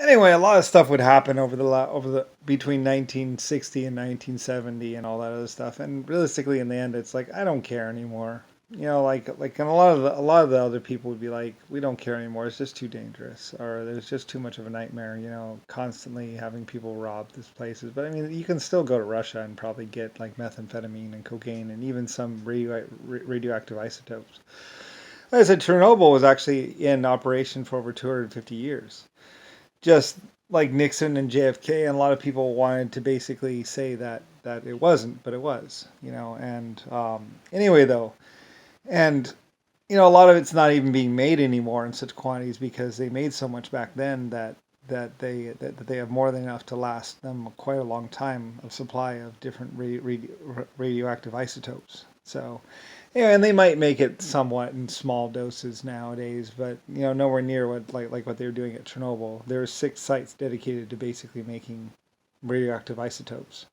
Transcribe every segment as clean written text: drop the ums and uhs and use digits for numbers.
Anyway, a lot of stuff would happen over the between 1960 and 1970 and all that other stuff. And realistically, in the end, it's like I don't care anymore. And a lot of the other people would be like, we don't care anymore. It's just too dangerous, or there's just too much of a nightmare. Constantly having people rob these places. But I mean, you can still go to Russia and probably get like methamphetamine and cocaine and even some radioactive isotopes. Like I said, Chernobyl was actually in operation for over 250 years, just like Nixon and JFK, and a lot of people wanted to basically say that it wasn't, but it was, And anyway, though, and a lot of it's not even being made anymore in such quantities because they made so much back then that they have more than enough to last them quite a long time of supply of different radioactive isotopes. So, and they might make it somewhat in small doses nowadays, but nowhere near what they were doing at Chernobyl. There were 6 sites dedicated to basically making radioactive isotopes,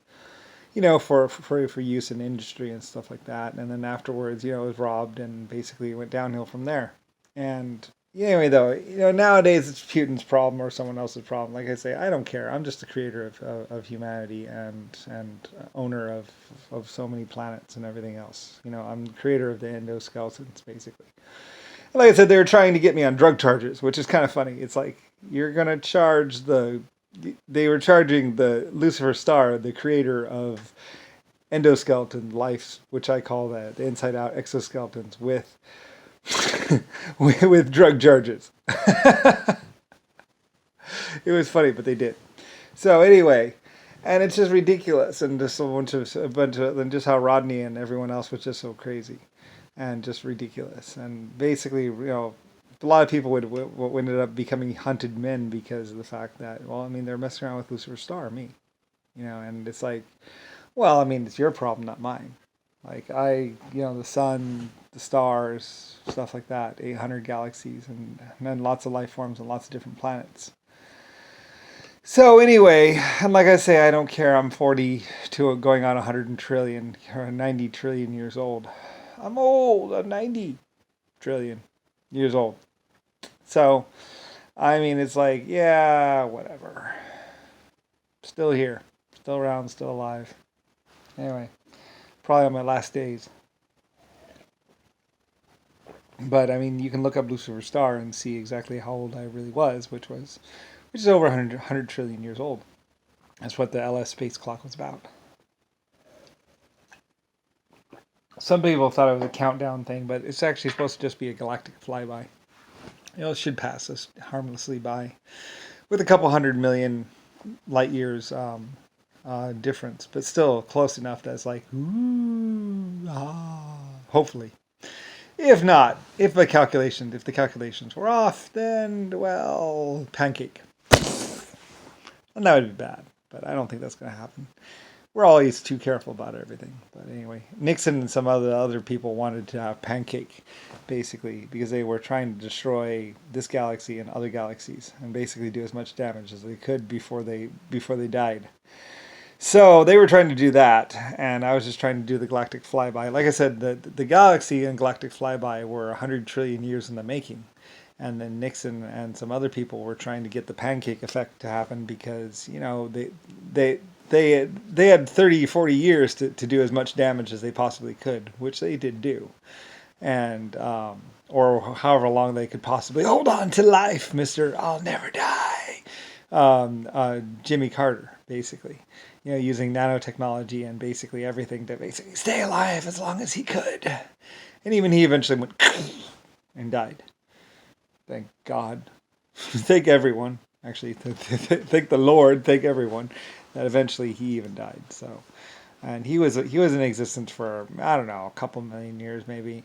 for use in industry and stuff like that. And then afterwards, it was robbed and basically went downhill from there. And anyway, though, nowadays it's Putin's problem or someone else's problem. Like I say, I don't care. I'm just the creator of humanity and owner of so many planets and everything else. I'm the creator of the endoskeletons, basically. And like I said, they were trying to get me on drug charges, which is kind of funny. It's like you're gonna charge they were charging the Lucifer Star, the creator of endoskeleton life, which I call the inside out exoskeletons, with with drug charges. It was funny, but they did. So anyway, and it's just ridiculous, and just and just how Rodney and everyone else was just so crazy, and just ridiculous, and basically, a lot of people would ended up becoming hunted men because of the fact that, well, I mean, they're messing around with Lucifer Star, me, and it's like, well, I mean, it's your problem, not mine. Like the sun, the stars, stuff like that, 800 galaxies, and then lots of life forms and lots of different planets. So anyway, and like I say, I don't care. I'm 42, going on 100 trillion or 90 trillion years old. I'm old. I'm 90 trillion years old. So, I mean, it's like, yeah, whatever. Still here, still around, still alive. Anyway, probably on my last days. But I mean, you can look up Lucifer Star and see exactly how old I really was, which is over 100 trillion years old. That's what the LS space clock was about. Some people thought it was a countdown thing, but it's actually supposed to just be a galactic flyby. It should pass us harmlessly by, with a couple 100 million light years difference, but still close enough that it's like, ooh, ah, hopefully. If not, if the calculations were off, then, well, pancake. And that would be bad, but I don't think that's going to happen. We're always too careful about everything. But anyway, Nixon and some other people wanted to have pancake, basically, because they were trying to destroy this galaxy and other galaxies, and basically do as much damage as they could before they died. So they were trying to do that, and I was just trying to do the galactic flyby. Like I said, the galaxy and galactic flyby were 100 trillion years in the making. And then Nixon and some other people were trying to get the pancake effect to happen because, they had 30, 40 years to do as much damage as they possibly could, which they did do. And, or however long they could possibly hold on to life, Mr. I'll never die. Jimmy Carter, basically. Using nanotechnology and basically everything to basically stay alive as long as he could. And even he eventually went and died. Thank God. Thank everyone. Actually, thank the Lord. Thank everyone that eventually he even died. So, and he was in existence for, I don't know, a couple million years maybe,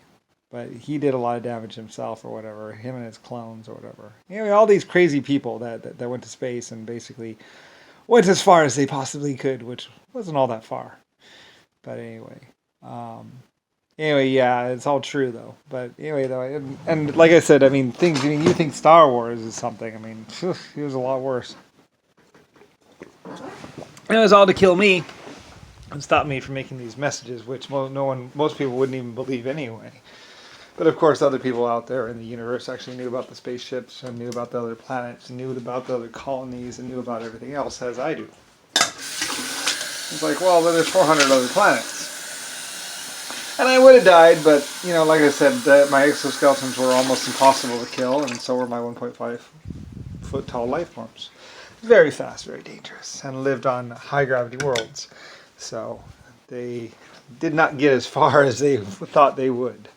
but he did a lot of damage himself or whatever. Him and his clones or whatever. All these crazy people that went to space and basically went as far as they possibly could, which wasn't all that far. But anyway. Yeah, it's all true though. But anyway, though, and like I said, I mean, things. I mean, you think Star Wars is something? I mean, it was a lot worse. And it was all to kill me and stop me from making these messages, which most people wouldn't even believe anyway. But of course, other people out there in the universe actually knew about the spaceships and knew about the other planets and knew about the other colonies and knew about everything else as I do. It's like, well, there's 400 other planets. And I would have died, but, you know, like I said, my exoskeletons were almost impossible to kill, and so were my 1.5-foot tall life forms. Very fast, very dangerous, and lived on high gravity worlds. So they did not get as far as they thought they would,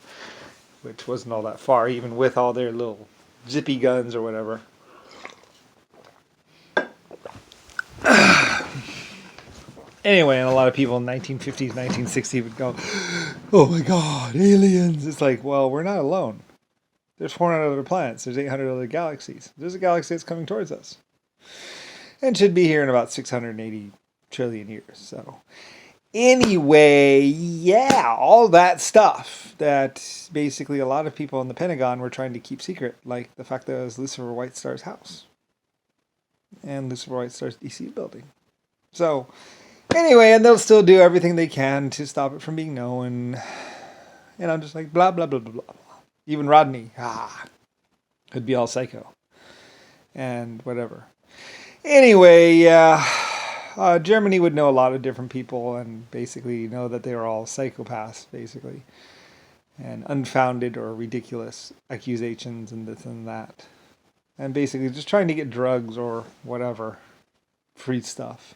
which wasn't all that far, even with all their little zippy guns or whatever. Anyway, and a lot of people in 1950s, 1960s would go, oh my God, aliens. It's like, well, we're not alone. There's 400 other planets. There's 800 other galaxies. There's a galaxy that's coming towards us. And should be here in about 680 trillion years. So anyway, yeah, all that stuff that basically a lot of people in the Pentagon were trying to keep secret, like the fact that it was Lucifer White Star's house and Lucifer White Star's DC building. So anyway, and they'll still do everything they can to stop it from being known. And I'm just like, blah, blah, blah, blah, blah. Even Rodney, could be all psycho. And whatever. Anyway, yeah, Germany would know a lot of different people and basically know that they were all psychopaths, basically. And unfounded or ridiculous accusations and this and that. And basically just trying to get drugs or whatever. Free stuff.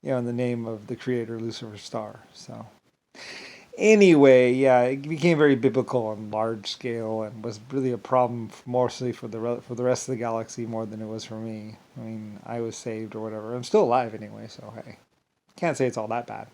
You know, in the name of the creator, Lusifer Star. So anyway, yeah, it became very biblical and large scale and was really a problem mostly for the rest of the galaxy more than it was for me. I mean, I was saved or whatever. I'm still alive anyway, so hey. Can't say it's all that bad.